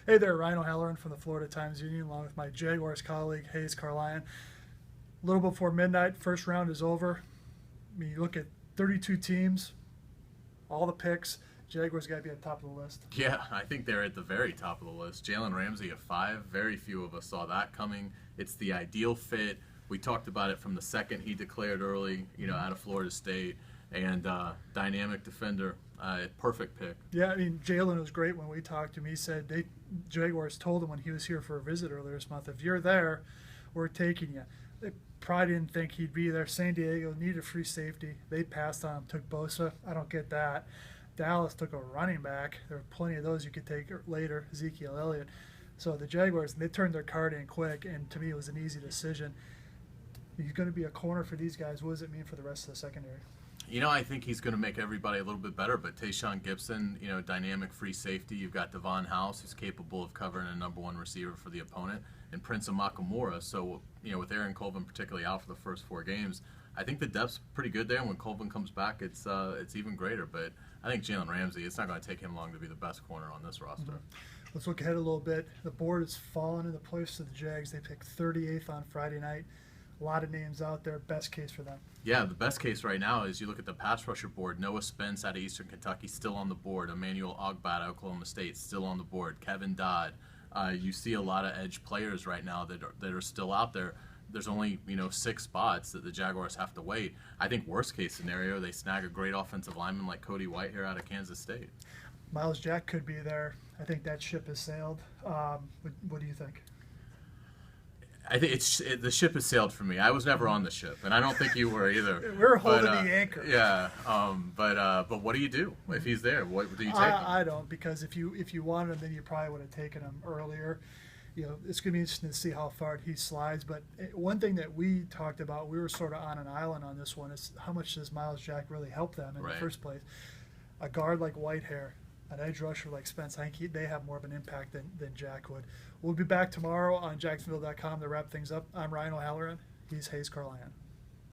Hey there, Ryan O'Halloran from the Florida Times-Union, along with my Jaguars colleague, Hays Carlyon. A little before midnight, first round is over. I mean, you look at 32 teams, all the picks. Jaguars got to be at the top of the list. Yeah, I think they're at the very top of the list. Jalen Ramsey at 5. Very few of us saw that coming. It's the ideal fit. We talked about it from the second he declared early, out of Florida State. And dynamic defender, perfect pick. Yeah, I mean, Jalen was great when we talked to him. He said Jaguars told him when he was here for a visit earlier this month, if you're there, we're taking you. They probably didn't think he'd be there. San Diego needed free safety. They passed on him, took Bosa. I don't get that. Dallas took a running back. There were plenty of those you could take later, Ezekiel Elliott. So the Jaguars, they turned their card in quick, and to me it was an easy decision. He's going to be a corner for these guys. What does it mean for the rest of the secondary? I think he's going to make everybody a little bit better, but Tayshaun Gibson, dynamic free safety. You've got Devon House, who's capable of covering a number one receiver for the opponent, and Prince Amakamura. So, with Aaron Colvin particularly out for the first 4 games, I think the depth's pretty good there. And when Colvin comes back, it's even greater. But I think Jalen Ramsey, it's not going to take him long to be the best corner on this roster. Mm-hmm. Let's look ahead a little bit. The board has fallen into place of the Jags. They picked 38th on Friday night. A lot of names out there. Best case for them. Yeah, the best case right now is you look at the pass rusher board. Noah Spence out of Eastern Kentucky still on the board. Emmanuel Ogbad out of Oklahoma State still on the board. Kevin Dodd. You see a lot of edge players right now that are still out there. There's only 6 spots that the Jaguars have to wait. I think worst case scenario, they snag a great offensive lineman like Cody Whitehair out of Kansas State. Myles Jack could be there. I think that ship has sailed. What do you think? I think the ship has sailed for me. I was never on the ship, and I don't think you were either. We're holding the anchor. Yeah, but what do you do if he's there? What do you take him? I don't, because if you wanted him, then you probably would have taken him earlier. It's going to be interesting to see how far he slides. But one thing that we talked about, we were sort of on an island on this one, is how much does Myles Jack really help them in the first place? A guard like Whitehair, an edge rusher like Spence, I think they have more of an impact than Jack would. We'll be back tomorrow on Jacksonville.com to wrap things up. I'm Ryan O'Halloran. He's Hays Carlyon.